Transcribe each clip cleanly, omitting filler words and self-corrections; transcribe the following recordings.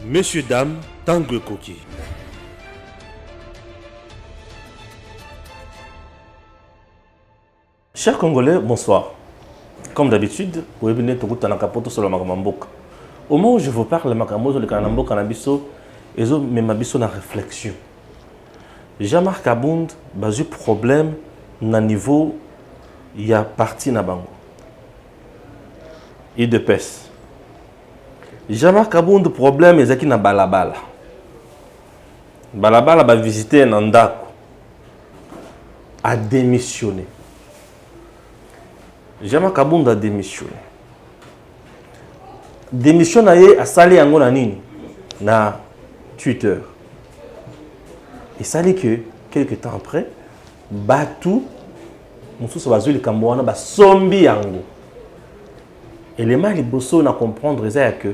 Messieurs, dames, Tanguy Koki. Chers Congolais, bonsoir. Comme d'habitude, vous venez tout le temps sur le Makamamboka. Au moment où je vous parle, le Makambo sur le Kanambo Kanabiso, ils ont même abisso na réflexion. Jean-Marc Abound, basé problème na niveau, il y a parti na bango. Il de pèse. Jean-Marc Abound, problème, il y a qui na balabala. Balabala va visiter Nandako. A démissionné. Jean-Marc Abound a démissionné. Démission a salé en nini na Twitter. Et ça dit que quelques temps après, Batou, Moussou Bazou le Cambouana, ba sombi yango. Et les mal bosso na comprendre c'est que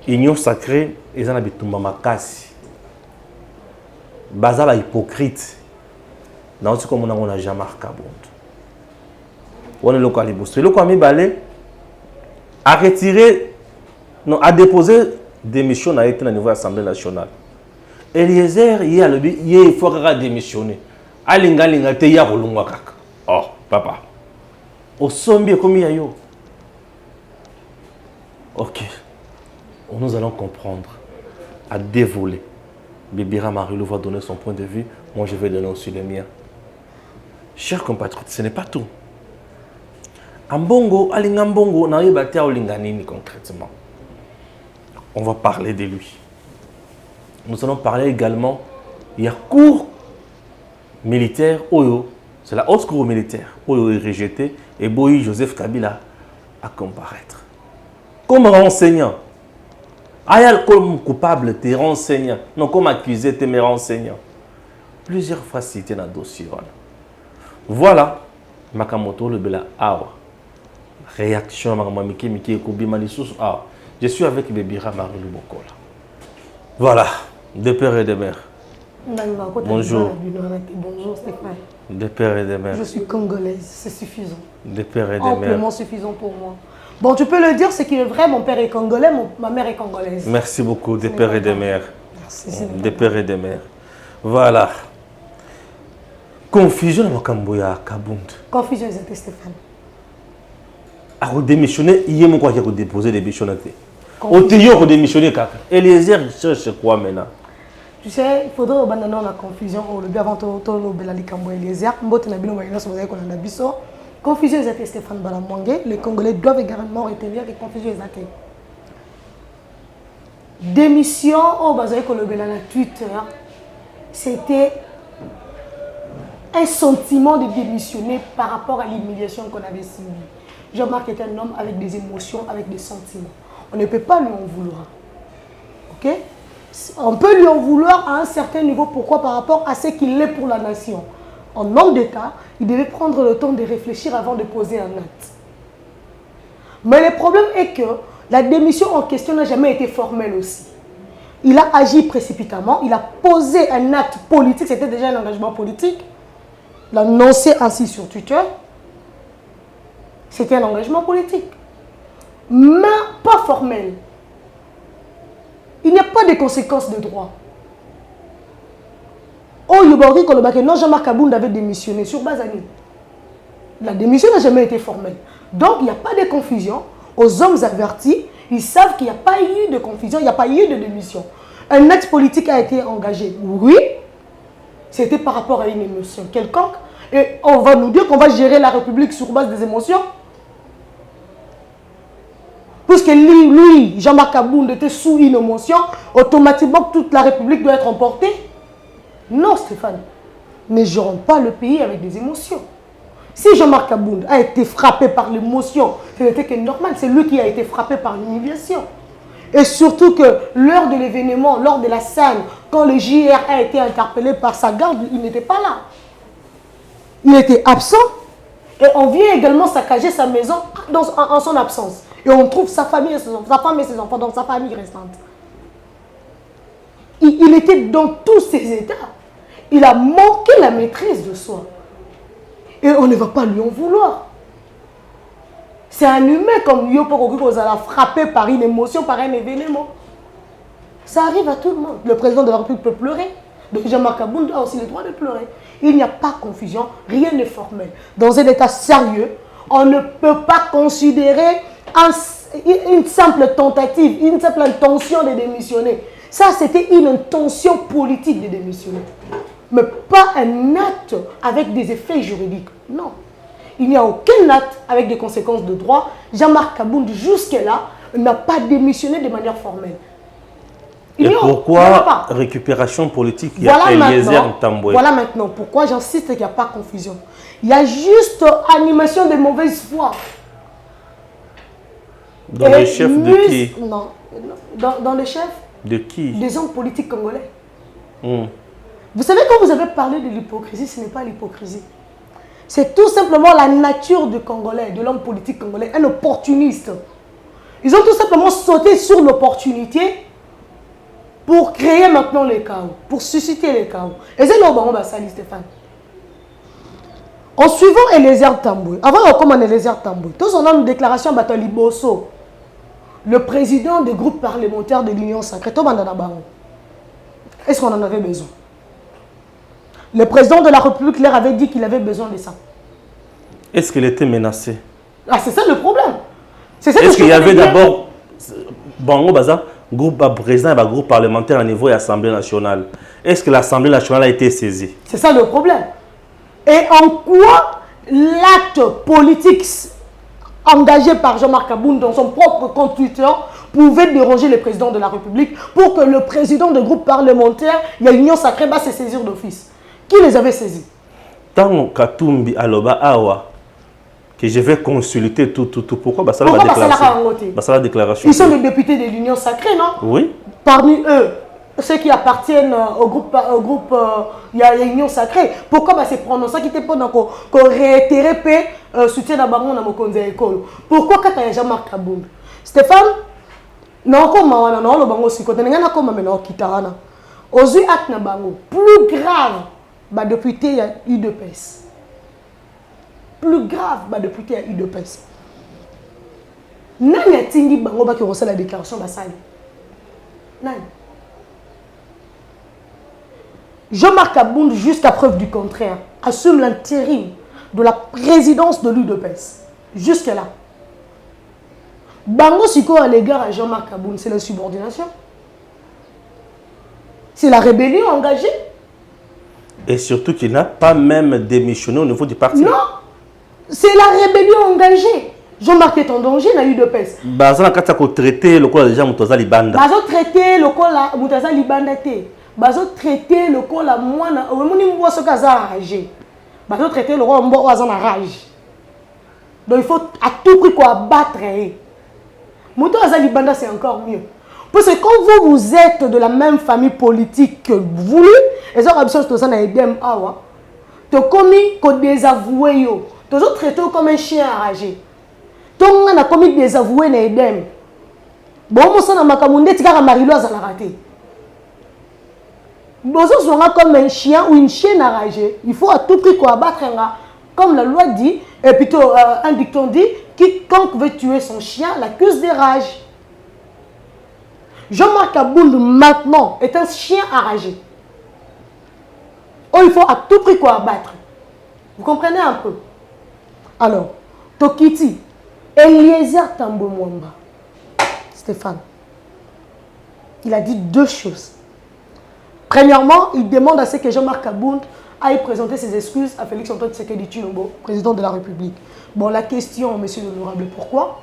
union sacrée ils en habitent makasi. Baza ba hypocrite. Dans ce comme on a Jean-Marc Abound. On est le quoi les bosso. Le quoi mi balé a retiré, non, a déposé démission à été au niveau de l'Assemblée nationale. Eliezer, il faut démissionner. Alinga linga te ya kolungwa kaka. Oh, papa. Au sombi comme yo. Ok. Nous allons comprendre. À dévoiler. Bibira Marilou va donner son point de vue. Moi, je vais donner aussi le mien. Chers compatriotes, ce n'est pas tout. Ambongo, alinga mbongo, na yebata olinga nini concrètement. On va parler de lui. Nous allons parler également, il y a cours militaire, Oyo, c'est la haute cour militaire, Oyo est rejeté, et Boyi Joseph Kabila à comparaître. Comme renseignant, Ayal comme coupable, t'es renseignant, non comme accusé, t'es mes renseignants. Plusieurs fois cité dans le dossier. Voilà, Makamoto le Bela Awa. Réaction, Makamamiki, Miki, Kobi, Manisous, Awa. Je suis avec Bébira Marilou Bokola. Voilà, de père et de mère. Bonjour. Bonjour Stéphane. De père et de mère. Je suis congolaise, c'est suffisant. De père et de mère. Amplement suffisant pour moi. Bon, tu peux le dire, c'est qu'il est vrai, mon père est congolais, ma mère est congolaise. Merci beaucoup, de père et de mère. Merci. De père et de mère. Voilà. Confusion dans Kamboya Kabound. Confusion, c'était Stéphane. A démissionné, il y a mon quoi qui a déposé des démissions. Au théo, on démissionné kaka. Eliezer, il cherche quoi maintenant? Tu sais, il faudrait abandonner la confusion. Le bien avant tout, le Belalicambo Eliezer. Mbote na bino bayina sobaza ko na biso. Confusion c'était Stéphane Balamwangé. Les Congolais doivent également retenir que confusion était. Démission au bazay ko le Bela na Twitter. C'était un sentiment de démissionner par rapport à l'humiliation qu'on avait subie. Jean-Marc est un homme avec des émotions, avec des sentiments. On ne peut pas lui en vouloir. Ok? On peut lui en vouloir à un certain niveau. Pourquoi? Par rapport à ce qu'il est pour la nation. En homme d'État, il devait prendre le temps de réfléchir avant de poser un acte. Mais le problème est que la démission en question n'a jamais été formelle aussi. Il a agi précipitamment, il a posé un acte politique, c'était déjà un engagement politique. Il a annoncé ainsi sur Twitter. C'était un engagement politique. Mais pas formel. Il n'y a pas de conséquences de droit. Oh, Yoborgi Kolobake, non, Jean-Marc Abound avait démissionné sur Bazani. La démission n'a jamais été formelle. Donc, il n'y a pas de confusion. Aux hommes avertis, ils savent qu'il n'y a pas eu de confusion, il n'y a pas eu de démission. Un acte politique a été engagé. Oui, c'était par rapport à une émotion quelconque. Et on va nous dire qu'on va gérer la République sur base des émotions. Puisque lui Jean-Marc Abound était sous une émotion, automatiquement toute la République doit être emportée. Non, Stéphane, ne gérons pas le pays avec des émotions. Si Jean-Marc Abound a été frappé par l'émotion, c'était que normal, c'est lui qui a été frappé par l'humiliation. Et surtout que lors de l'événement, lors de la scène, quand le JR a été interpellé par sa garde, il n'était pas là. Il était absent et on vient également saccager sa maison en son absence. Et on trouve sa famille, sa femme et ses enfants dans sa famille restante. Il était dans tous ses états. Il a manqué la maîtrise de soi. Et on ne va pas lui en vouloir. C'est un humain comme Yopo Koki qu'on a frappé par une émotion, par un événement. Ça arrive à tout le monde. Le président de la République peut pleurer. Donc Jean-Marc Abound a aussi le droit de pleurer. Il n'y a pas confusion, rien n'est formel. Dans un état sérieux, on ne peut pas considérer une simple tentative, une simple intention de démissionner. Ça, c'était une intention politique de démissionner. Mais pas un acte avec des effets juridiques. Non. Il n'y a aucun acte avec des conséquences de droit. Jean-Marc Abound, jusque-là, n'a pas démissionné de manière formelle. Et pourquoi récupération politique? Il y a Eliezer Tambwe. Voilà maintenant pourquoi j'insiste qu'il n'y a pas confusion. Il y a juste animation de mauvaise foi. Dans les chefs de qui? Non. Dans les chefs? De qui? Des hommes politiques congolais. Vous savez, quand vous avez parlé de l'hypocrisie, ce n'est pas l'hypocrisie. C'est tout simplement la nature du Congolais, de l'homme politique congolais, un opportuniste. Ils ont tout simplement sauté sur l'opportunité pour créer maintenant les chaos, pour susciter les chaos. Et c'est là où on va salir Stéphane. En suivant Eliezer Tambwe, avant de recommander Eliezer Tambwe, tous on a une déclaration à Liboso, le président du groupe parlementaire de l'Union Sacrée. Est-ce qu'on en avait besoin? Le président de la République leur avait dit qu'il avait besoin de ça. Est-ce qu'il était menacé? Ah, c'est ça le problème. Est-ce qu'il y avait d'abord Bango Baza, groupe président et groupe parlementaire à niveau et Assemblée nationale? Est-ce que l'Assemblée nationale a été saisie? C'est ça le problème. Et en quoi l'acte politique engagé par Jean-Marc Abound dans son propre compte Twitter pouvait déranger le président de la République pour que le président du groupe parlementaire, il y a l'Union Sacrée, va se saisir d'office? Qui les avait saisis? Tant Katumbi Aloba Awa, que je vais consulter tout. Pourquoi ça la déclaration? Ils sont les députés de l'Union Sacrée, non? Oui. Parmi eux, ceux qui appartiennent au groupe, il y a l'Union Sacrée. Pourquoi c'est prononcé qui était pas qu'on réitérer soutien à Baron dans mon école? Pourquoi quand il y a Jean-Marc Abound? Stéphane, non comme mawana non le bango si côté n'engana comme maintenant kitana. Ozu acte na bango plus grave bah député il y a UDPS. Plus grave bah député il y a UDPS. Nani tingi bango ba qui reçoit la déclaration basali. Nani? Jean-Marc Abound, jusqu'à preuve du contraire, assume l'intérim de la présidence de l'UDPS. Jusque-là. Bango Siko à l'égard à Jean-Marc Abound, c'est la subordination. C'est la rébellion engagée. Et surtout qu'il n'a pas même démissionné au niveau du parti. Non, c'est la rébellion engagée. Jean-Marc est en danger dans l'UDPS. Baza quand ça traité le cas déjà Moutoza Libanda. Baza traité le cas Moutoza Libanda té. Bazo traité le col à moi na omoni mbo so kaza enragé. Bazo traité le roi mbo azan rage. Donc il faut à tout prix quoi abattre. Mouto azali banda c'est encore mieux. Parce que quand vous êtes de la même famille politique que vous, les autres options to ça na edem awa. To commis ko désavoué yo. To zo traité comme un chien enragé. To nga na commis désavoué na edem. Bon mo ça na makamunde tika Marilo azala raté. Comme un chien ou une chienne enragée, il faut à tout prix qu'on abattre un gars. Comme la loi dit, et plutôt un dicton dit, quiconque veut tuer son chien l'accuse de rage. Jean-Marc Abound maintenant est un chien enragé. Oh, il faut à tout prix qu'on abattre. Vous comprenez un peu? Alors, Tokiti, Eliezer Tambwe Mwamba, Stéphane, il a dit deux choses. Premièrement, il demande à ce que Jean-Marc Abound aille présenter ses excuses à Félix-Antoine Tshisekedi Tshilombo, président de la République. Bon, la question, monsieur l'honorable, pourquoi?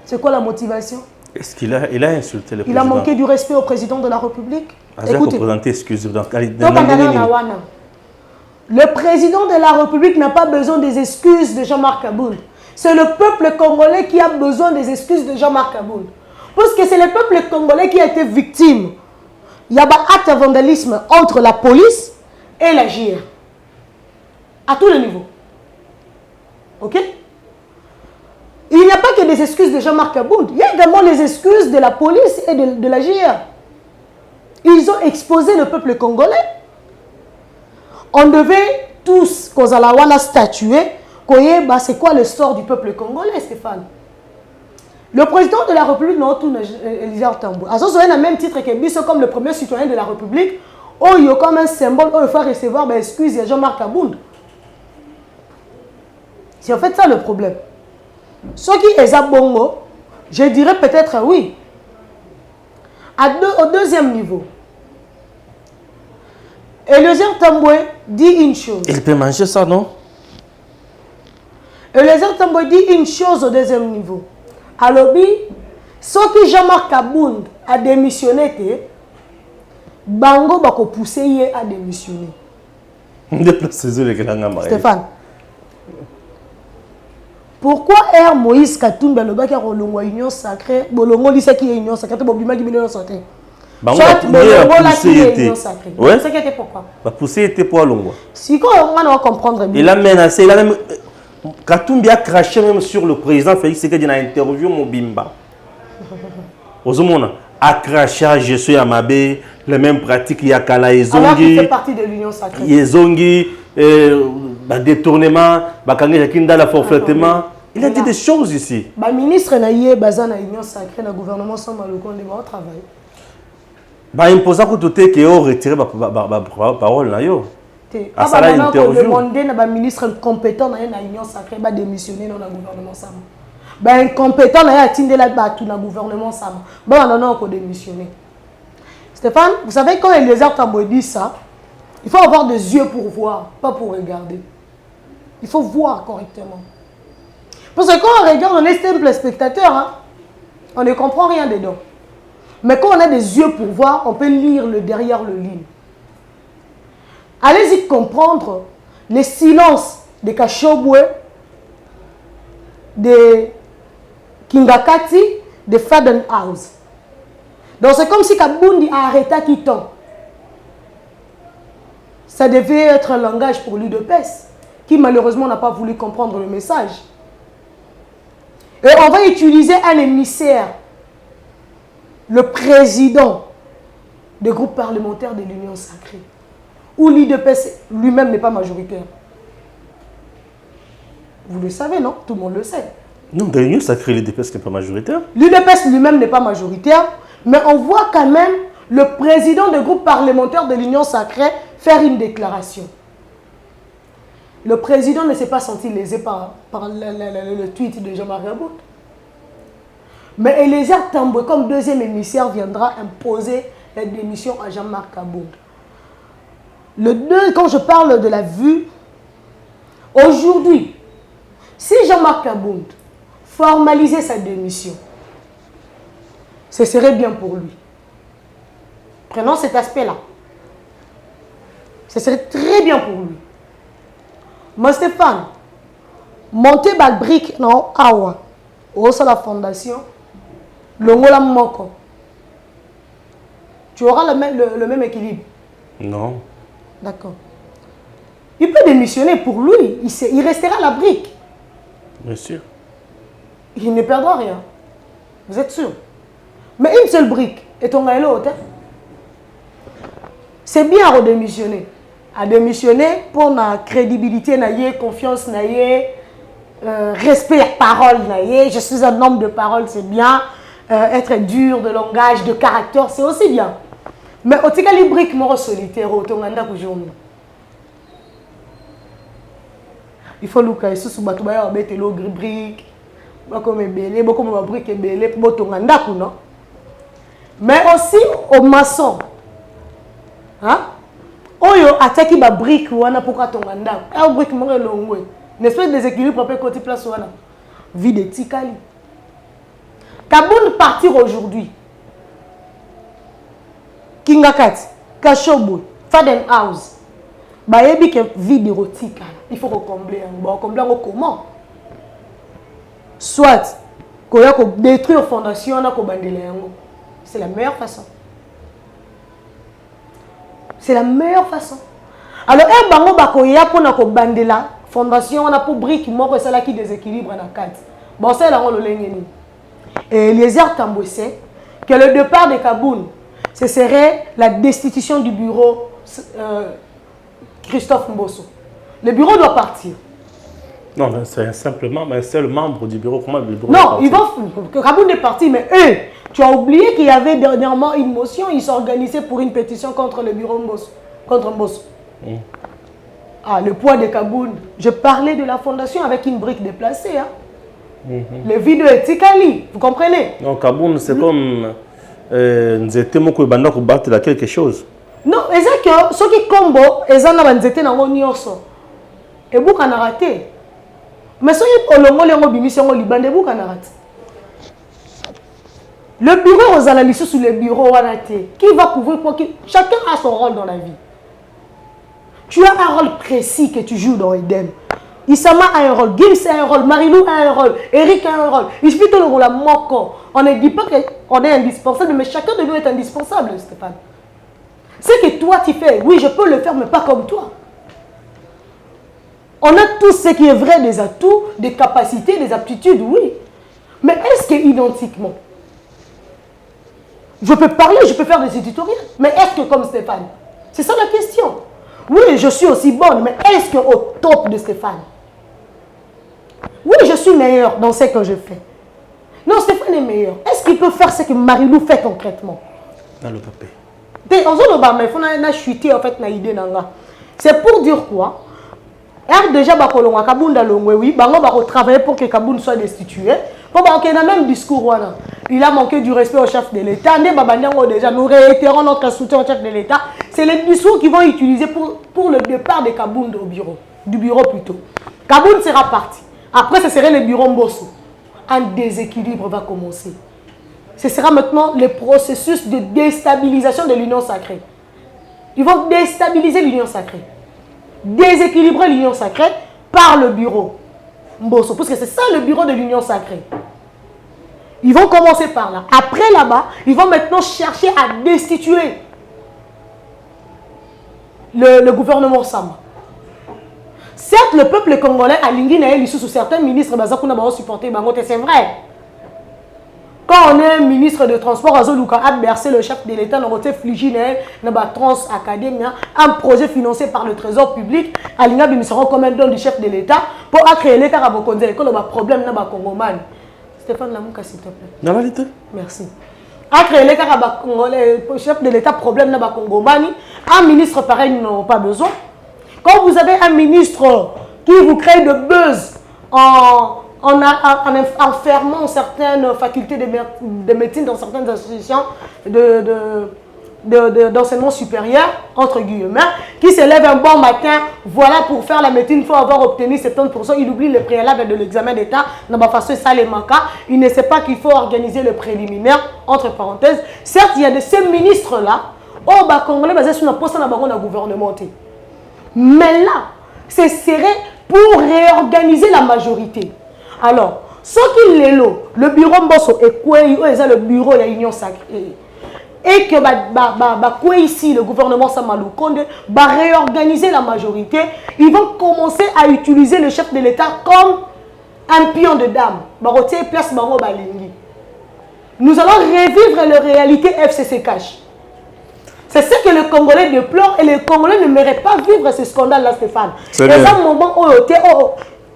C'est quoi la motivation? Est-ce qu'il a insulté le président? Il a manqué du respect au président de la République. Écoutez, le président de la République n'a pas besoin des excuses de Jean-Marc Abound. C'est le peuple congolais qui a besoin des excuses de Jean-Marc Abound. Parce que c'est le peuple congolais qui a été victime. Il y a un acte de vandalisme entre la police et la JR. À tous les niveaux. Ok? Il n'y a pas que des excuses de Jean-Marc Abound. Il y a également les excuses de la police et de la JR. Ils ont exposé le peuple congolais. On devait tous, Kozalawana, statuer. C'est quoi le sort du peuple congolais, Stéphane? Le président de la République, non, tout Eliseur Tambwe. À ce moment, le même titre que Bisso comme le premier citoyen de la République, où il y a comme un symbole, où il faut recevoir des excuses de Jean-Marc Abound. C'est en fait ça le problème. Ce qui est à Bongo, je dirais peut-être oui. Au deuxième niveau, Eliseur Tambwe dit une chose. Il peut manger ça, non? Eliseur Tambwe dit une chose au deuxième niveau. Alors, ce que Jean-Marc Abound a démissionné, Bango va pousser à démissionner. Stéphane, pourquoi R. Moïse Katumbi a le bac à Rolongo Union Sacrée, Bolongo dit qui est Union Sacrée, Bobima qui est Union Sacrée? Bango a poussé. Ouais. C'est était pourquoi? Va pousser était pour Longo. Si on va comprendre. Il a menacé, il a même. Katumbi a craché même sur le président Félix Tshisekedi dans l'interview Mobimba. Ozomona a craché je suis à Mabé, les mêmes pratiques il y a Kala et Zongi. Alors qu'il fait partie de l'Union Sacrée. Zongi, détournement, la forfaitement. Il a dit des choses ici. Le ministre Naïe Bazan à l'Union Sacrée, le gouvernement sans Malouko, on est au travail. Bah imposant que tout est que retirer ma parole là yo. À ça là interview. Demander na ministre compétent na l'Union Sacrée va démissionner dans le gouvernement sama. Bah incompétent na atteindre la tout dans le gouvernement sama. Bah on a démissionner. Stéphane, vous savez quand Eliseur Tambwe dit ça, il faut avoir des yeux pour voir, pas pour regarder. Il faut voir correctement. Parce que quand on regarde, on est simple spectateur, hein? On ne comprend rien dedans. Mais quand on a des yeux pour voir, on peut lire le derrière le ligne. Allez-y comprendre les silences de Kashobwe, de Kingakati, de Fadenhouse. Donc c'est comme si Kabundi a arrêté Kiton. Ça devait être un langage pour l'UDPS, qui malheureusement n'a pas voulu comprendre le message. Et on va utiliser un émissaire, le président du groupe parlementaire de l'Union Sacrée, où l'UDPS lui-même n'est pas majoritaire. Vous le savez, non? Tout le monde le sait. Non, dans l'Union Sacrée, l'UDPS n'est pas majoritaire. L'UDPS lui-même n'est pas majoritaire, mais on voit quand même le président du groupe parlementaire de l'Union Sacrée faire une déclaration. Le président ne s'est pas senti lésé par le tweet de Jean-Marie Abound. Mais Eliseur Tambwe, comme deuxième émissaire, viendra imposer la démission à Jean-Marc Abound. Quand je parle de la vue, aujourd'hui, si Jean-Marc Abound formalisait sa démission, ce serait bien pour lui. Prenons cet aspect-là. Ce serait très bien pour lui. Moi, Stéphane, monter Balbrique, non, Awa, au sein de la fondation, Longola Moko. Tu auras le même équilibre. Non. D'accord. Il peut démissionner pour lui. Il restera la brique. Bien sûr. Il ne perdra rien. Vous êtes sûr? Mais une seule brique, et ton gars est l'autre. C'est bien à redémissionner. À démissionner pour la crédibilité, confiance, respect à parole. Je suis un homme de parole, c'est bien. Être dur de langage, de caractère, c'est aussi bien. Mais au tika les briques moro solitaire au tonganda ku journée. Il faut luka sous bato ba bete lo brique, ba comme belé, ba comme ba brique belé pour tonganda ku non. Mais aussi au maçon. Hein? Oyo ataki ba brique wana pourquoi tonganda. A brique moro longwe. N'est-ce pas déséquilibre peut côté place wana. Vide tikali. Kabound partir aujourd'hui. Kingakati, Kashobwe, Fadenhouse, bayebi ke vide érotique. Il faut recombler. Bon, combler comment? Soit, koya ko détruire fondation na ko bandela yango. C'est la meilleure façon. C'est la meilleure façon. Alors, un bango bakoya pour na ko bandela fondation na pour brique moko sala qui déséquilibre na carte. Bon, c'est là on le lengeni. Et Eliseur Tambwe sait que le départ de Kabound, ce serait la destitution du bureau Christophe Mbosso. Le bureau doit partir. Non, mais c'est simplement un seul membre du bureau. Comment le bureau Non, ils vont... Kaboun est parti, mais eux, tu as oublié qu'il y avait dernièrement une motion, ils s'organisaient pour une pétition contre le bureau Mbosso. Contre Mbosso. Ah, le poids de Kaboun. Je parlais de la fondation avec une brique déplacée. Hein. Les vidéos étaient Tikali, vous comprenez? Non, Kaboun, c'est comme... nous étions pour battre quelque chose. Non, c'est que ceux qui combo, ils ont été dans le nyonso. Et vous avez raté. Mais ceux qui ont le Liban, vous avez raté. Le bureau aux analystes sous le bureau, qui va couvrir quoi? Chacun a son rôle dans la vie. Tu as un rôle précis que tu joues dans Eden. Isama a un rôle, Gims a un rôle, Marilou a un rôle, Eric a un rôle. Il suffit de le rôle à Moko. On ne dit pas qu'on est indispensable, mais chacun de nous est indispensable, Stéphane. Ce que toi tu fais, oui, je peux le faire, mais pas comme toi. On a tout ce qui est vrai, des atouts, des capacités, des aptitudes, oui. Mais est-ce qu'identiquement? Je peux parler, je peux faire des éditoriaux, mais est-ce que comme Stéphane? C'est ça la question. Oui, je suis aussi bonne, mais est-ce qu'au top de Stéphane? Oui, je suis meilleure dans ce que je fais. Non, Stéphane est meilleur. Est-ce qu'il peut faire ce que Marilou fait concrètement? Dans le papier. C'est pour dire quoi? Déjà, oui, travailler pour que Kaboun soit destitué. Il a même discours. Il a manqué du respect au chef de l'État. Nous réitérons notre soutien au chef de l'État. C'est les discours qu'ils vont utiliser pour le départ de Kaboun au bureau. Du bureau plutôt. Kaboun sera parti. Après, ce serait le bureau Mbosso. Un déséquilibre va commencer. Ce sera maintenant le processus de déstabilisation de l'union sacrée. Ils vont déstabiliser l'union sacrée. Déséquilibrer l'union sacrée par le bureau Mbosso. Parce que c'est ça le bureau de l'union sacrée. Ils vont commencer par là. Après là-bas, ils vont maintenant chercher à destituer le gouvernement Sama. Certes, le peuple congolais a l'ingénieur sous certains ministres qui supporté, c'est vrai. Quand on est ministre de transport, on a bercé le chef de l'État, on a fligé Trans Academy, un projet financé par le Trésor public, à l'ingénieur nous serons comme un don du chef de l'État pour créer l'État à Bokonze, l'école a un problème dans Congoman. Stéphane Lamouka, s'il te plaît. La vérité. Merci. A créé l'État le chef de l'État problème dans Congoman, un ministre pareil n'ont pas besoin. Quand vous avez un ministre qui vous crée de buzz en enfermant certaines facultés de médecine dans certaines institutions d'enseignement supérieur, entre guillemets, qui se lève un bon matin, voilà, pour faire la médecine, il faut avoir obtenu 70%, il oublie le préalable de l'examen d'État, il ne sait pas qu'il faut organiser le préliminaire, entre parenthèses. Certes, il y a de ces ministres-là, oh, bah, Congolais, basés sur un poste dans le gouvernement. Mais là, ce serait pour réorganiser la majorité. Alors, ce qui est là, le bureau Mbosso et quoi, le bureau de l'Union sacrée, et que quoi ici, le gouvernement Samalou Konde va réorganiser la majorité, ils vont commencer à utiliser le chef de l'État comme un pion de dame. Nous allons revivre la réalité FCC Cash. C'est ce que le Congolais déplore et les Congolais ne méritent pas vivre ce scandale-là, Stéphane. C'est un moment où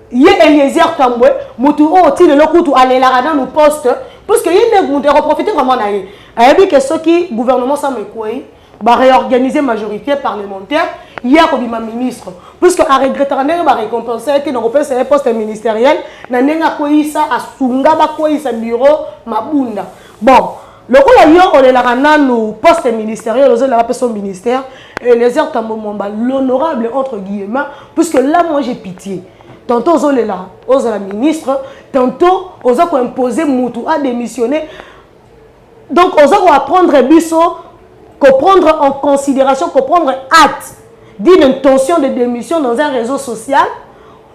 il y a Eliezer Tamboué, Moutou Oti de l'Okoutou Alélarada nous poste, parce qu'il y a des gens qui profiter vraiment d'ailleurs. Il y a que ceux qui, gouvernement Samekoué, va réorganiser majorité parlementaire, il y a un ministre. Puisque à regretter, on va récompenser que nous repensons un poste ministériel, on a Sunga, bureau, Mabunda. Bon. Le coup on est là dans poste ministériel, on a son ministère, et les heures l'honorable entre guillemets, puisque là moi j'ai pitié. Tantôt on est là, on est la ministre, tantôt on a imposé Moutou à démissionner. Donc on va prendre Bisso, prendre en considération, prendre acte d'une intention de démission dans un réseau social,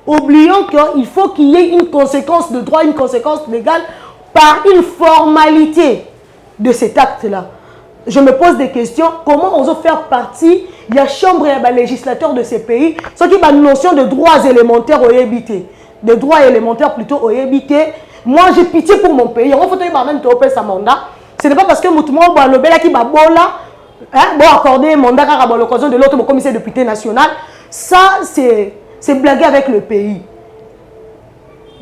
oubliant qu'il faut qu'il y ait une conséquence de droit, une conséquence légale par une formalité de cet acte-là. Je me pose des questions. Comment on va faire partie de la chambre et des législateurs de ces pays, ce qui est une notion de droits élémentaires au habité, de droits élémentaires plutôt au habité. Moi, j'ai pitié pour mon pays. On faut que sa mandat. Ce n'est pas parce que Moutoumou Balobela qui va accorder un mandat à l'occasion de l'autre commissaire député national. Ça, c'est blaguer avec le pays.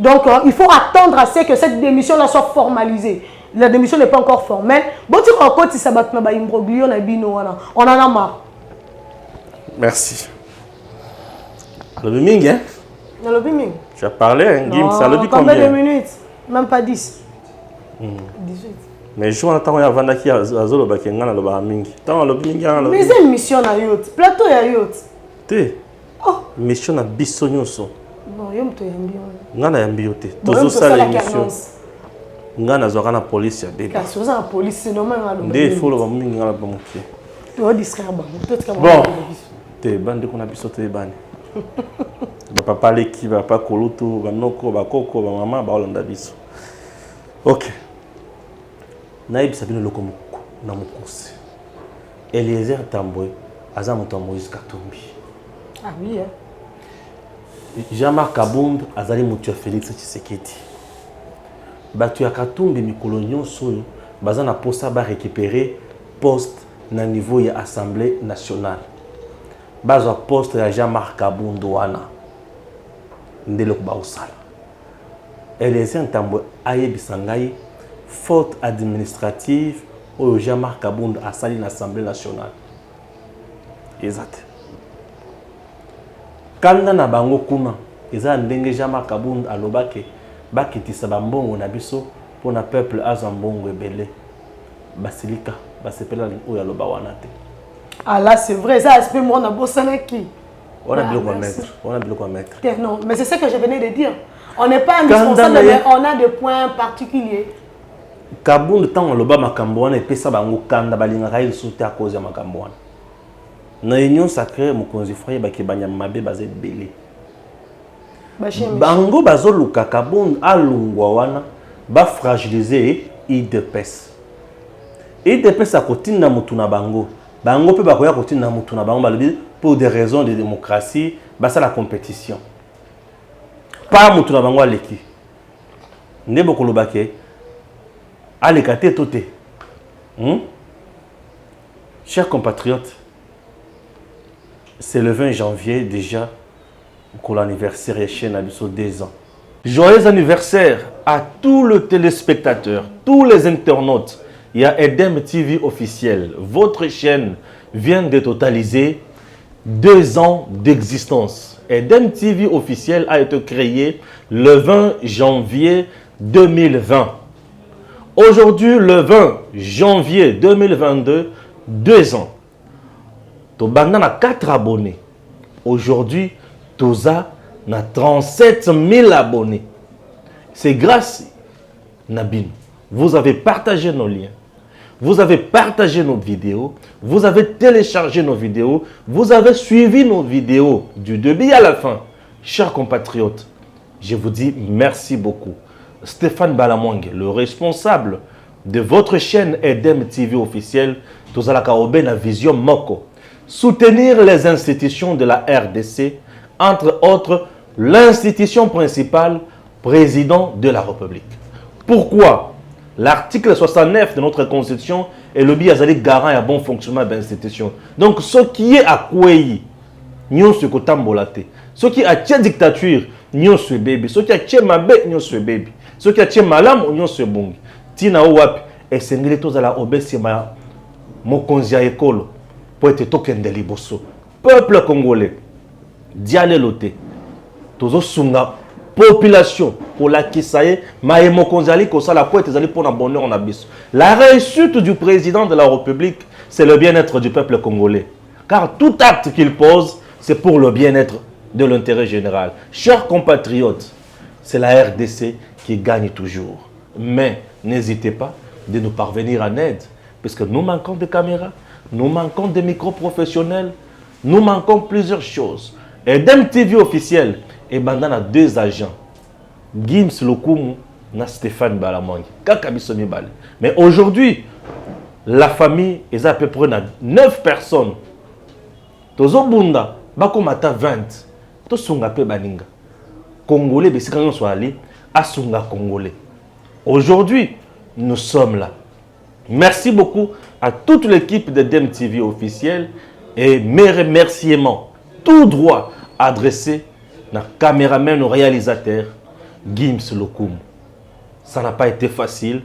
Donc, il faut attendre à ce que cette démission-là soit formalisée. La démission n'est pas encore formelle. Bon, tu racontes si ça va être imbroglio, on en a marre. Merci. Le biming, hein? Dans le biming. Tu as parlé, hein, Gims, ça le dit combien combien? de minutes? Même pas 10. 18. Mais je vois que Vandaki a zolo bakengana le baming. Tant le biming, mais c'est une mission à yacht. Plateau à yacht. Te. Oh. Mission à Bissonyoso. Bon, yom to yambi. Ngana yambi yote. Tozo ça l'émission. Ngana zoka na police ya bébé. Parce que la police c'est normal ngalo. Ndé faut le baming ngana bamuki. Tu distraire ba. Bon. Te bande ko na biso te bani. Ba papa leki ba papa koluto ba noko ba koko ba mama ba olanda biso. OK. Naïb Sabine Lokomoko na mukusi. Eliezer Tambwe aza moto Moïse Katumbi. Ah oui hein. Jean-Marc Kabound azali moto Félix Tshisekedi. Batu ya Katumbi mikolo nyonso oyo baza na posa ba récupérer poste na niveau ya Assemblée nationale. Bazwa poste ya Jean-Marc Kabound wana. Ndelo ko ba osala. Eliezer Tambwe ayebisa ngai faute administrative au Jean-Marc Kabound a sali l'Assemblée nationale. Exact. Kanda na bango kuna, eza ndenge Jean-Marc Kabound alobake bakitisa bambongo na biso pour na peuple azambongo ebele. Basilika, basepela oyo aloba wana te. Ah là c'est vrai, ça aspect moi on a bossé qui. On a biloko à mettre, on a biloko à mettre. Non, mais c'est ça que je venais de dire. On n'est pas indispensable, mais on a des points particuliers. Kabound tant aloba makambo wana epesa bango kanda balingaka ilisuti à cause ya makambo wana. Na union sacrée mokonzi frère bakebanya mabe baze belé. Bango bazoluka Kabound alungwa wana ba fragiliser IDPS. IDPS a kotinda mutu na bango. Bango pe bakoya kotinda mutu na bango balobi pour des raisons de démocratie, basa la compétition. Pas mutu na bango aleki. Ndebo kolobake Alekate toté. Chers compatriotes, c'est le 20 janvier déjà pour l'anniversaire chez Nabiso 2 ans. Joyeux anniversaire à tous les téléspectateurs, tous les internautes. Il y a Edem TV officiel. Votre chaîne vient de totaliser 2 ans d'existence. Edem TV officiel a été créé le 20 janvier 2020. Aujourd'hui, le 20 janvier 2022, 2 ans. Tobanda na 4 abonnés. Aujourd'hui, Toza na 37 000 abonnés. C'est grâce Nabin. Vous avez partagé nos liens. Vous avez partagé nos vidéos. Vous avez téléchargé nos vidéos. Vous avez suivi nos vidéos du début à la fin. Chers compatriotes, je vous dis merci beaucoup. Stéphane Balamwang, le responsable de votre chaîne Edem TV officielle, Tozalaka Oben Vision Moko. Soutenir les institutions de la RDC, entre autres l'institution principale, président de la République. Pourquoi? L'article 69 de notre Constitution est le biazali garant et à bon fonctionnement de l'institution. Donc, ce qui est à Kouéi, nous sommes kotambolate. Ce qui est à la dictature, nous sommes bébé. Ce qui est à mabe, nous sommes bébé. Ce qui est à malam, nous sommes bon. Tina ouap et sengeli tozala obesi ma mokonzia ekolo pour être token de liboso. Peuple congolais, diale loté. Tozo sunga population pour la kisaye ma mokonzali ko sala pour être pour na bonheur en abysse. La réussite du président de la République, c'est le bien-être du peuple congolais. Car tout acte qu'il pose, c'est pour le bien-être de l'intérêt général. Chers compatriotes, c'est la RDC qui gagne toujours. Mais n'hésitez pas de nous parvenir en aide, parce que nous manquons de caméras, nous manquons de micros professionnels, nous manquons plusieurs choses. Edem TV officiel, et maintenant a 2 agents, Gims Lokumu et Stéphane Balamwang. Mais aujourd'hui, la famille est à peu près 9 personnes. Tozo Bunda, Bakomata 20. Tosunga pe baninga. Congolais, Bessikanyon soit allé, Asunga Congolais. Aujourd'hui, nous sommes là. Merci beaucoup à toute l'équipe de DEM TV officielle et mes remerciements tout droit adressés à caméraman, au réalisateur, Gims Lokoum. Ça n'a pas été facile.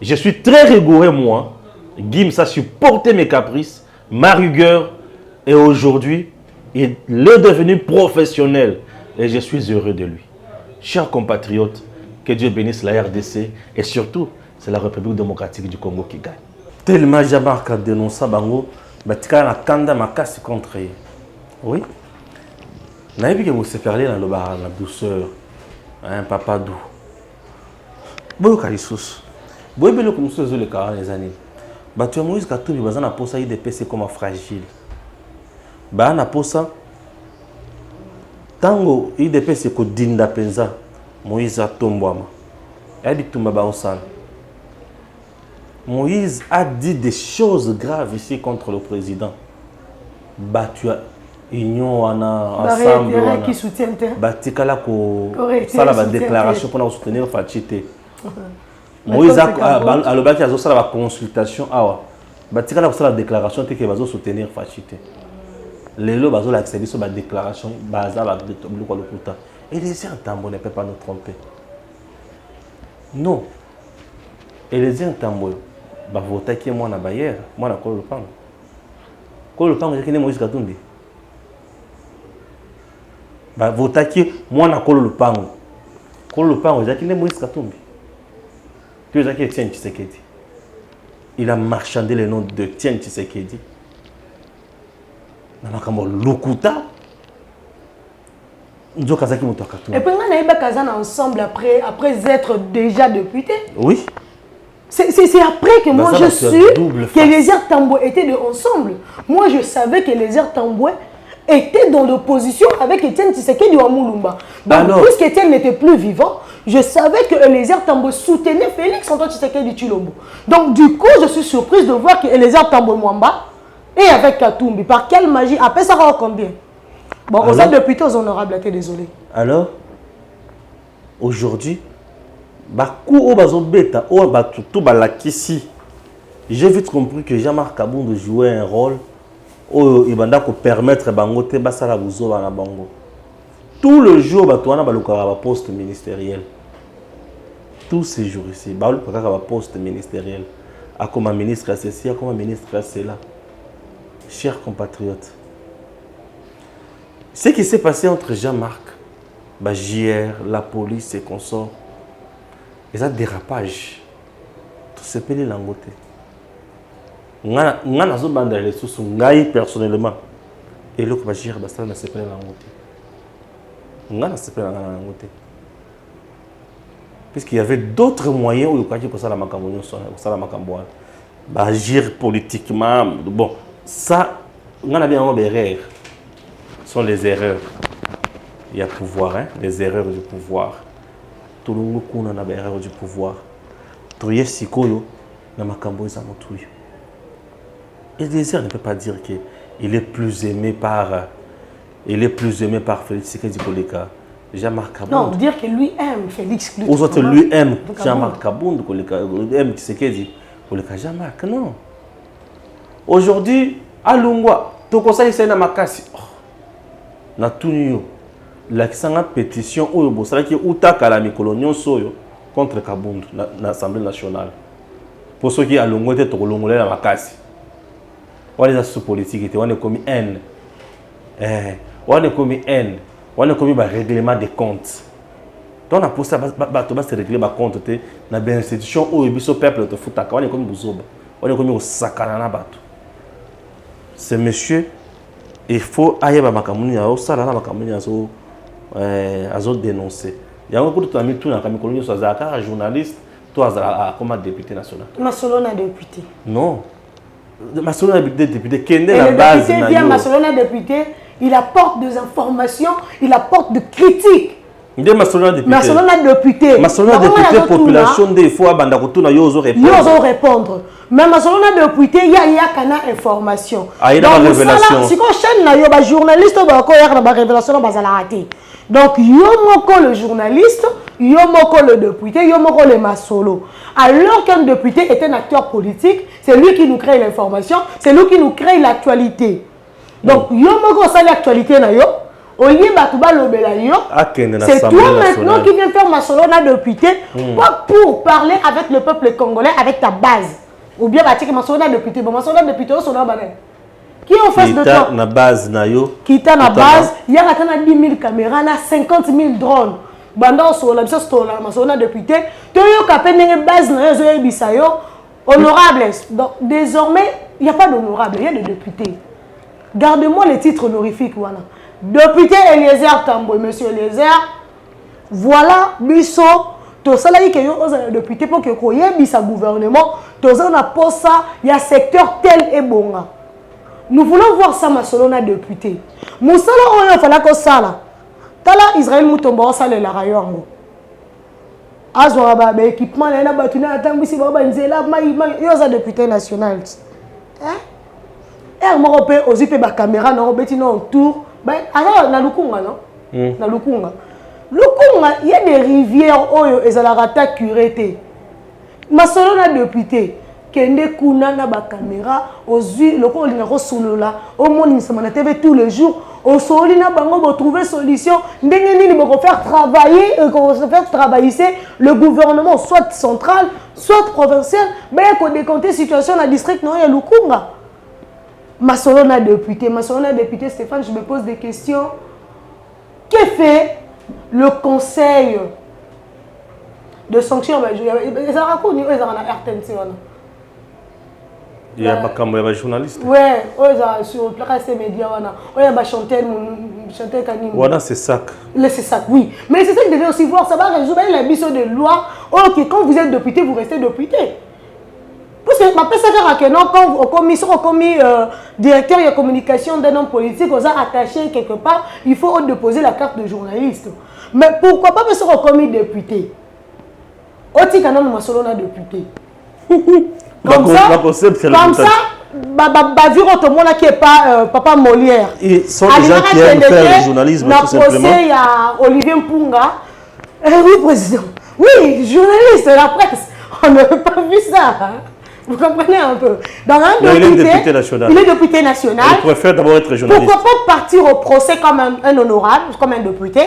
Je suis très rigoureux, moi. Gims a supporté mes caprices, ma rigueur. Et aujourd'hui, il est devenu professionnel. Et je suis heureux de lui. Chers compatriotes, que Dieu bénisse la RDC. Et surtout, c'est la République démocratique du Congo qui gagne. Tellement Jamark a dénoncé Bango, Batika na kanda makasi contre eux. Oui. N'a vu que vous séparez dans le bar, la douceur. Un papa doux. Boyo Kalissus. Boyo Belo comme ça, les 40 années. Tu as Moïse Katumbi, bazana posa IDPC comme fragile. Na posa. Tango IDPC ko dinda penza. Moïse a tombouama. Elle dit Tumba Baosan. Moïse a dit des choses graves ici contre le président. Tu as union ensemble. Qui soutient. Batikala ko ça la déclaration pour soutenir Fachité. Moïse a le bac a ça la consultation awa. Batikala ko ça la déclaration que va soutenir Fachité. Les lots bazo l'accéder sur la déclaration baza ba de tomber quoi le putain. Et les Tambo ne peut pas nous tromper. Non. Et les Tambo ba voter qui moi na Bayer, moi na Kolo Lupango. Kolo Lupango j'ai Moïse Katumbi. Ba voter qui moi na Kolo Lupango. Kolo Lupango j'ai Moïse Katumbi. Puis j'ai Etienne Tshisekedi. Il a marchandé le nom de Etienne Tshisekedi. Namakambo Lukuta. Et puis on a eu ensemble après être déjà député. Oui. C'est après que moi je suis que les Tambo étaient ensemble. Moi je savais que les Tambo étaient dans l'opposition avec Etienne Tshisekedi wa Mulumba. Donc puisque Etienne n'était plus vivant, je savais que les Tambo soutenaient Félix Antoine Tshisekedi Tshilombo. Donc du coup je suis surprise de voir que les Tambo Mwamba et avec Katumbi. Par quelle magie? Après ça va combien? Bon, aux autres députés honorables, t'es désolé. Alors, aujourd'hui, j'ai vite compris que Jean-Marc Kabound jouait un rôle où il va permettre Bangote Basala Bouzo na Bango. Tout le jour, il y a un poste ministériel. Tous ces jours ici, il y a un poste ministériel. Comme un ministre à ceci, comme un ministre à cela. Chers compatriotes, ce qui s'est passé entre Jean-Marc, JR, la police et consorts, et ça dérapage. Tout se peut les langote. Personnellement, et le JR, ça ne se peut les langote. Puisqu'il y avait d'autres moyens où il y a la macambo. Agir politiquement. Bon, ça, on a bien des erreurs. Ce sont les erreurs. Il y a pouvoir, hein? Les erreurs du pouvoir. Tout le monde a des erreurs du pouvoir. Troyer Sikoyo, na makambo ils ont tout. Et les erreurs ne peut pas dire qu'il est plus aimé par Félix Tshisekedi Koleka. Jean-Marc Kabound. Non, dire que lui aime Félix. Aux autres, lui aime Jean-Marc Kabound Koleka, aime Tshisekedi Koleka. Jean-Marc, non. Aujourd'hui, à Lungwa, tu conseilles ça na makasi. Na tunio. La pétition au Bossala qui utaka la mikolonion soyo contre Kabound na l'Assemblée nationale. Pour ceux qui à Lungwa étaient au Longolais na makasi. On est sous politique, on est commis haine. On est commis haine. On est commis règlement des comptes. Donc on a pour ça se régler les comptes dans les institutions où le peuple te fout. On est commis Bouzoba. On est commis au Sakanana Bato. Ce monsieur, il faut aller à Makamuni, à Osala, à Makamuni, à dénoncer. Il y a un peu de temps, tout le monde est journaliste, toi, comme député national. Masolona député. Non. Masolona député, quelle est la base? Le député vient Masolona député, il apporte des informations, il apporte des critiques. Masolona député. Masolona député, population des fois, Bandakoutuna, Yozo répondre. Mais Masolona député, il y a une information. Il y a une révélation. Si on chaîne, il y a un journaliste qui a une révélation, donc, il y a le journaliste, il y a le député, il y a le masolo. Alors qu'un député est un acteur politique, c'est lui qui nous crée l'information, c'est lui qui nous crée l'actualité. Donc, il y a l'actualité, Olie Batouba Lobelayo, c'est toi maintenant qui viens faire Masolona député pour parler avec le peuple congolais, avec ta base. Ou bien Batik Masolona député. Bon, Masolona député, on s'en qui est en face de toi? Na base, Qui est na base, il y a 10 000 caméras, 50 000 drones. Banda sur la Masolona député, tu as une base, honorable. Donc, désormais, il n'y a pas d'honorable, il y a des députés. Gardez-moi les titres honorifiques. Voilà. Député Eliezer Tamboy, monsieur Eliezer, voilà, biso, tout ça là, il y a des députés pour que vous ayez un gouvernement, tout ça, on a posé ça, il y a secteur tel et bon. Nous voulons voir ça, Masolona député. Moussala, on a fait la ça là. Tala Israël Moutombo, ça le la rayon. Azwa ba équipement, il y a battu na tangu si baba nzela, il y a député national. Hein? Moi, on peut ba caméra, on peut non autour. Alors, na lukunga non? Na lukunga. Lukunga, il y a des rivières oyo ezalarata curete. Masolona député. Kende kuna na ba caméra, ozui loko linga ko solola, au monde ni na TV tous les jours, au soli na bango bo trouver solution, ndenge nini bo faire travailler le gouvernement soit central, soit provincial, ben ko décompter situation na district non ya Lukunga. Masolona député Stéphane, je me pose des questions. Que fait le conseil de sanction? Ils ont reconnu, ils ont RTNC. Il y a des journalistes. Oui, sur le placard des médias, il y a des chanteurs. Voilà, c'est ça. C'est ça, oui. Mais c'est ça que vous devez aussi voir. Ça va résoudre la mission de loi. Ok, quand vous êtes député, vous restez député. Parce que ma personne quand vous commis directeur de communication d'un homme politique, vous êtes attaché quelque part, il faut déposer la carte de journaliste. Mais pourquoi pas personne commis député? Oti quand même Masolona député. Comme ça, vu autrement qui est pas Papa Molière. Ils sont des gens qui aiment faire le journalisme tout simplement. Il y a Olivier Mpunga. Oui, président. Oui, journaliste de la presse. On n'avait pas vu ça. Hein? Vous comprenez un peu. Dans un député, il est député national. Il est député national. Il préfère d'abord être journaliste. Pourquoi pas partir au procès comme un honorable, comme un député?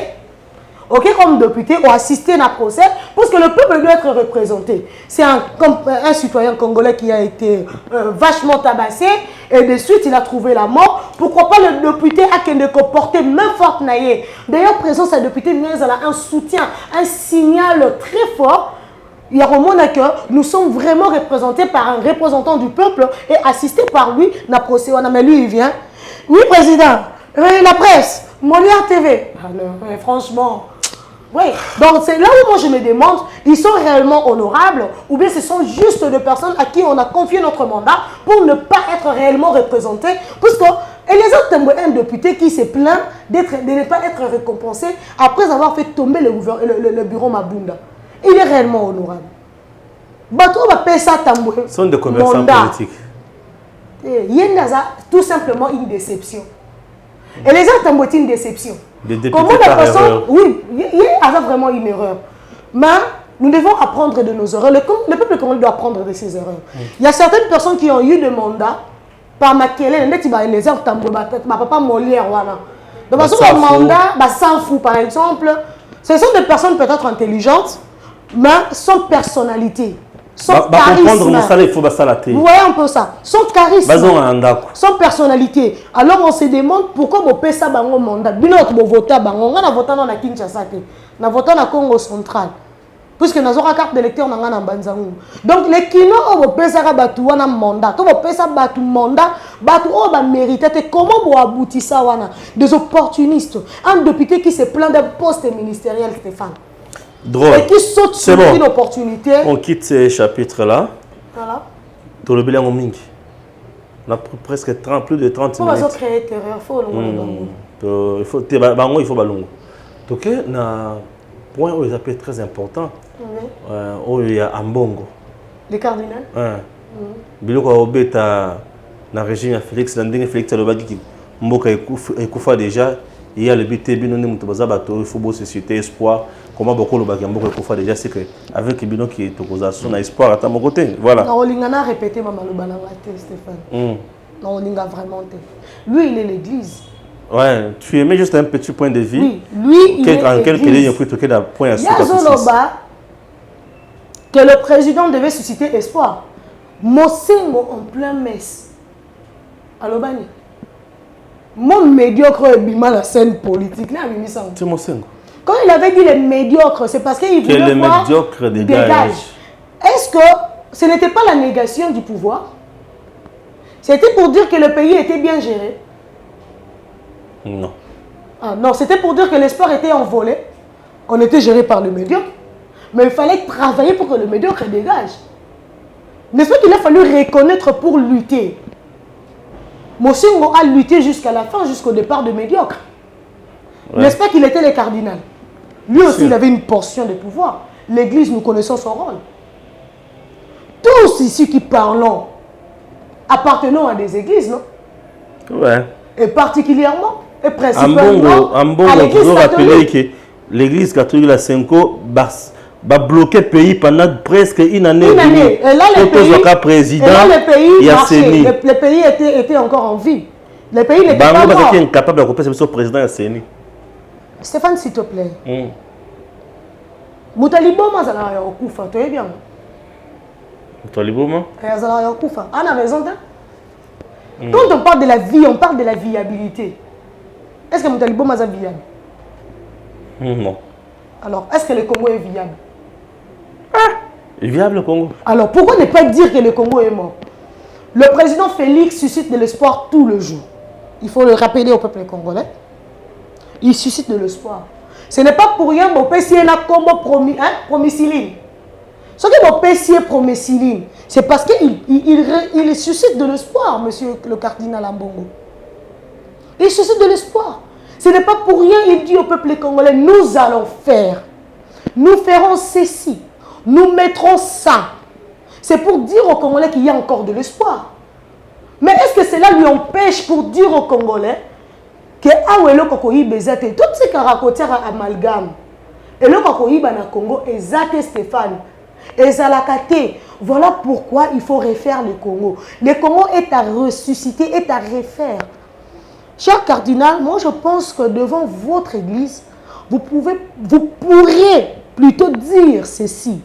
Ok, comme député, ou assister à un procès, parce que le peuple doit être représenté. C'est un citoyen congolais qui a été vachement tabassé, et de suite il a trouvé la mort. Pourquoi pas le député a qu'un porter main forte naïe. D'ailleurs, présence à député, nous avons un soutien, un signal très fort. Il y a un que nous sommes vraiment représentés par un représentant du peuple et assistés par lui dans le procès. Mais lui, il vient. Oui, président, la presse, Molière TV. Ah non, franchement. Oui, donc c'est là où moi je me demande, ils sont réellement honorables ou bien ce sont juste des personnes à qui on a confié notre mandat pour ne pas être réellement représentés. Parce que Eliezer un député qui se plaint de ne pas être récompensé après avoir fait tomber le bureau Mabunda. Il est réellement honorable. Bateau va payer ça Tamboué. Ce sont des commerçants politiques. Il y a tout simplement une déception. Eliezer Tamboué est une déception. Comment la personne... Oui, il y a vraiment une erreur. Mais nous devons apprendre de nos erreurs. Le peuple congolais doit apprendre de ses erreurs. Il y a certaines personnes qui ont eu des mandats par Makélé, Eliezer Tamboué, ma papa Molière. Donc, un mandat, sans fou par exemple, ce sont des personnes peut-être intelligentes, mais sans personnalité. Son charisme. Vous voyez un peu ça. Son charisme. Son personnalité. Alors on se demande pourquoi on peut ça dans mandat. Bino on vote bango. On a voté dans la Kinshasa. On a voté dans le Congo central. Puisque nous avons une carte d'électeur dans la Banzangou. Donc les kino on peut ça batu wana mandat. On peut ça batu mandat. Batu on va mériter. Comment on aboutit ça wana? Des opportunistes. Un député qui se plaint d'un poste ministériel, Stéphane. Drôle. Et qui saute sur une opportunité. On quitte ces chapitres-là. Voilà. Dans le bilan en Ming. On a presque plus de 30 minutes. On va créer terreur. Il faut ballon. Donc, un point où ils appellent très important. Où il y a Ambongo. Les cardinals. Biloko Obeta, dans le régime Félix, Félix Alobaki, Mboka Ekoufa déjà. Il y a le BT, il faut beau société, espoir. Comment beaucoup le Bagambo Ekoufa déjà, c'est qu'avec le bilan qui est opposition, on a espoir à mon côté. Voilà. On a répété Maman Lobanawate, Stéphane. On a vraiment. Lui, il est l'église. Ouais, tu aimais juste un petit point de vue. Oui, lui, il est En quelques lignes, église. puis toquer d'un point à Il y a Zoloba que le président devait susciter espoir. Mosengo en plein messe. Alobani. Mon médiocre est la scène politique. Là, c'est Mosengo. quand il avait dit les médiocres, c'est parce qu'il voulait Que les voir médiocres dégage. dégagent. Est-ce que ce n'était pas la négation du pouvoir? C'était pour dire que le pays était bien géré? Non. Ah, non, c'était pour dire que l'espoir était envolé. On était géré par le médiocre. Mais il fallait travailler pour que le médiocre dégage. N'est-ce pas qu'il a fallu reconnaître pour lutter? Mosengo a lutté jusqu'à la fin, jusqu'au départ de médiocre. Ouais. N'est-ce pas qu'il était le cardinal? Lui aussi, il avait une portion de pouvoir. L'Église, nous connaissons son rôle. Tous ici qui parlons, appartenons à des églises, non? Ouais. Et particulièrement, et principalement, à l'Église catholique. Que l'Église catholique, la Senko, va bloquer le pays pendant presque une année. Une année. Et là, le pays était encore en vie. Le pays n'était pas mort. Qui est incapable de remplacer le président à CENI. Stéphane, s'il te plaît. Moutaliboma, ça n'a rien au coup. Tu es bien. Moutaliboma? Ça n'a rien au coup. On a raison. Quand on parle de la vie, on parle de la viabilité. Est-ce que Moutaliboma est viable? Non. Alors, est-ce que le Congo est viable? Est viable le Congo? Alors, pourquoi ne pas dire que le Congo est mort? Le président Félix suscite de l'espoir tout le jour. Il faut le rappeler au peuple congolais. Il suscite de l'espoir. Ce n'est pas pour rien que mon PC est comme promiciline. Ce que mon PC est promiciline, c'est parce qu'il suscite de l'espoir, monsieur le cardinal Ambongo. Il suscite de l'espoir. Ce n'est pas pour rien, il dit au peuple congolais, nous allons faire. Nous ferons ceci. Nous mettrons ça. C'est pour dire aux Congolais qu'il y a encore de l'espoir. Mais est-ce que cela lui empêche pour dire aux Congolais que toutes ces caracotières amalgame et le Kokoïba na Congo est Stéphane et Zalakate. Voilà pourquoi il faut refaire le Congo. Le Congo est à ressusciter, est à refaire. Cher cardinal, moi je pense que devant votre église, vous pourriez plutôt dire ceci.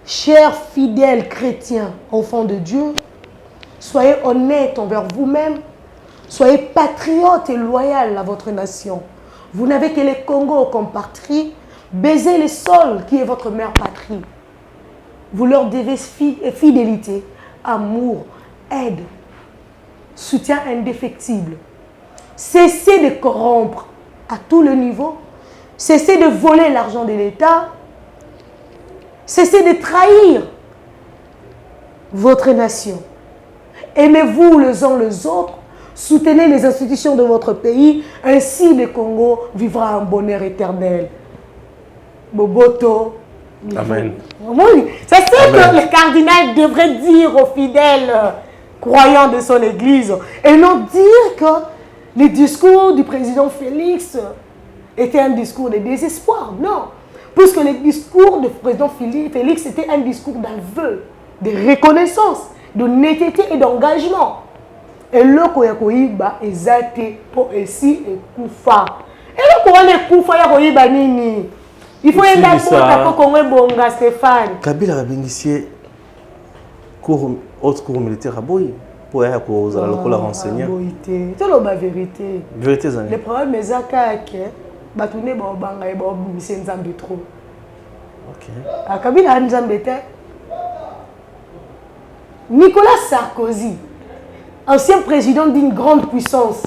Chers fidèles chrétiens, enfants de Dieu, soyez honnêtes envers vous-même, soyez patriotes et loyaux à votre nation. Vous n'avez que le Congo comme patrie, baisez le sol qui est votre mère patrie. Vous leur devez fidélité, amour, aide, soutien indéfectible. Cessez de corrompre à tous les niveaux, cessez de voler l'argent de l'État, cessez de trahir votre nation. Aimez-vous les uns les autres, soutenez les institutions de votre pays, ainsi le Congo vivra un bonheur éternel. Boboto. Amen. C'est ce que le cardinal devrait dire aux fidèles croyants de son église. Et non dire que le discours du président Félix était un discours de désespoir. Non. Puisque le discours du président Félix était un discours d'aveu, de reconnaissance, d'honnêteté et d'engagement. Et le Koyakoïba est zate pour ici et Koufa. Et le Koran est Koufa Yakoïba Nini. Il faut aider pour qu'on bonga Stéphane. Kabila a bénéficié autre cours militaire à Boy pour aller aux locaux renseigner. C'est la vérité. Vérité, le problème est que Batoune Banga et Bob Missen Zambi trop. Ok. Kabila Nzambe te. Nicolas Sarkozy, ancien président d'une grande puissance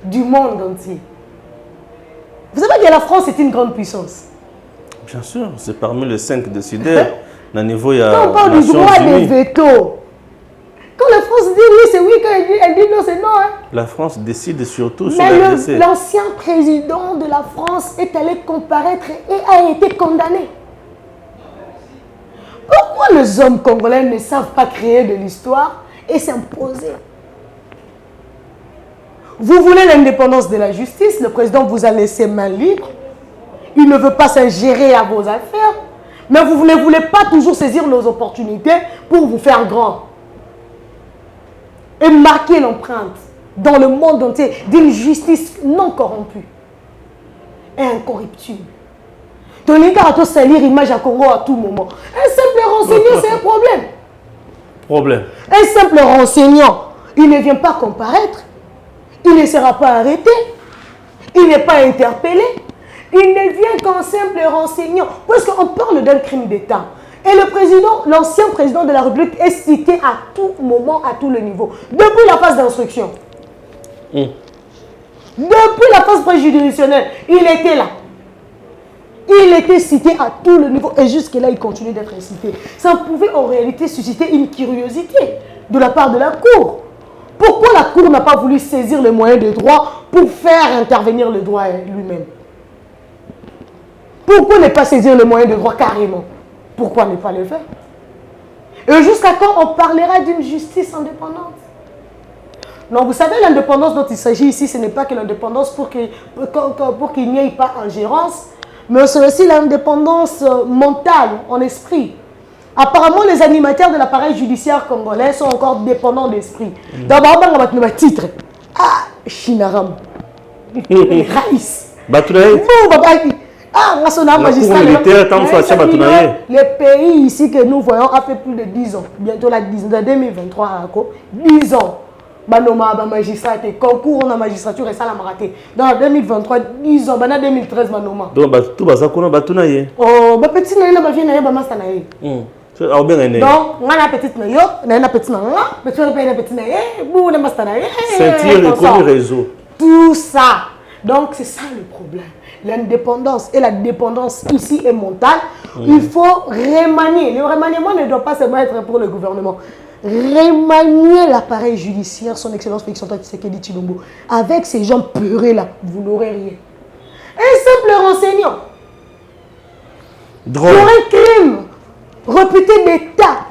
du monde entier. Vous savez que la France est une grande puissance. Bien sûr, c'est parmi les 5 décideurs. Quand on parle du droit des veto, quand la France dit oui, c'est oui, quand elle dit non, c'est non. Hein. La France décide surtout sur la RDC. Mais l'ancien président de la France est allé comparaître et a été condamné. Pourquoi les hommes congolais ne savent pas créer de l'histoire et s'imposer? Vous voulez l'indépendance de la justice, le président vous a laissé main libre. Il ne veut pas s'ingérer à vos affaires. Mais vous ne voulez pas toujours saisir nos opportunités pour vous faire grand. Et marquer l'empreinte. dans le monde entier d'une justice non corrompue et incorruptible. Tony Karato salir l'image à Congo à tout moment. Un simple renseignant, c'est un problème. Problème. Un simple renseignant, il ne vient pas comparaître, il ne sera pas arrêté, il n'est pas interpellé, il ne vient qu'un simple renseignant. Parce qu'on parle d'un crime d'État. Et le président, l'ancien président de la République est cité à tout moment, à tout le niveau. Depuis la phase d'instruction. Depuis la phase préjudicielle, il était là. Il était cité à tout le niveau. Et jusque-là, il continue d'être cité. Ça pouvait en réalité susciter une curiosité de la part de la Cour. Pourquoi la Cour n'a pas voulu saisir les moyens de droit pour faire intervenir le droit lui-même? Pourquoi ne pas saisir les moyens de droit carrément? Pourquoi ne pas le faire? Et jusqu'à quand on parlera d'une justice indépendante? Non, vous savez, l'indépendance dont il s'agit ici, ce n'est pas que l'indépendance pour qu'il n'y ait pas ingérence, mais c'est aussi l'indépendance mentale, en esprit. Apparemment, les animateurs de l'appareil judiciaire congolais sont encore dépendants d'esprit. D'abord, on va mettre titre. Ah, Chinaram. Raïs. Batounaye. Ah, national magistrat. Le pays ici que nous voyons a fait plus de 10 ans. Bientôt la 2023, 10 ans. Banoma, magistrat, concours en magistrature et ça l'a raté. Dans 2023, 10 ans, dans 2013, Banoma. Donc, tout va ça qu'on a batounaye. Oh, ma petite naïna, ma vieille naïna, ma stanaï. Donc, on a petite naïna, on a petite naïna, petite naïna, bou, ma stanaï. Ceinture et comme réseau. Tout ça. Donc, c'est ça le problème. L'indépendance et la dépendance ici est mentale. Il faut remanier. Le remaniement ne doit pas seulement être pour le gouvernement. Remanier l'appareil judiciaire, son excellence Félix Antoine Tshisekedi Tshilombo. Avec ces gens peurés là, vous n'aurez rien. Un simple renseignant. Drôle. Pour un crime réputé d'État.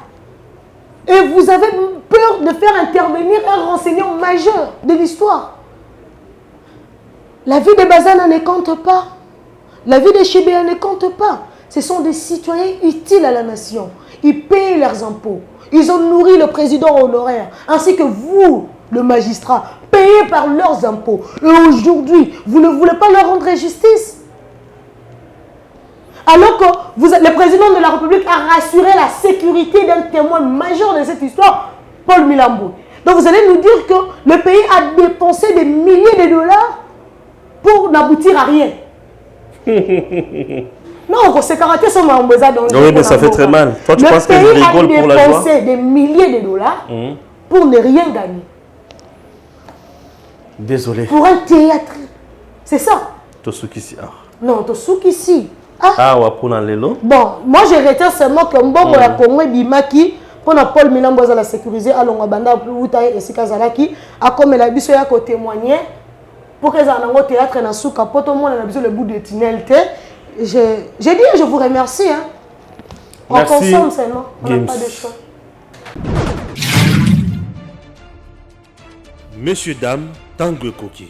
Et vous avez peur de faire intervenir un renseignant majeur de l'histoire. La vie de Bazana ne compte pas. La vie de Chibéa ne compte pas. Ce sont des citoyens utiles à la nation. Ils payent leurs impôts. Ils ont nourri le président honoraire, ainsi que vous, le magistrat, payés par leurs impôts. Et aujourd'hui, vous ne voulez pas leur rendre justice. Alors que le président de la République a rassuré la sécurité d'un témoin majeur de cette histoire, Paul Milambo. Donc vous allez nous dire que le pays a dépensé des milliers de dollars pour n'aboutir à rien. Non, c'est karaté sur ma mboza. Oui, mais ça fait très mal. Toi, tu penses que je rigole pour la joie? Le pays a dépensé des milliers de dollars pour ne rien gagner. Désolé. Pour un théâtre. C'est ça. Tosukisi. Non, Tosukisi. Ah, ouais, pour l'élo. Bon, moi, je retiens seulement que Mbongo la Congo Bimaki, pour Paul Milambo la sécuriser, à Longabanda, Outaï et Sikazalaki, à comme la biso ya ko témoigner, pour que les gens théâtre et Nasuka, pour tout le monde a besoin le bout de tunnel. J'ai dit, je vous remercie. Hein. On merci, consomme seulement, on n'a pas de choix. Messieurs, dames, Tanguy Koki.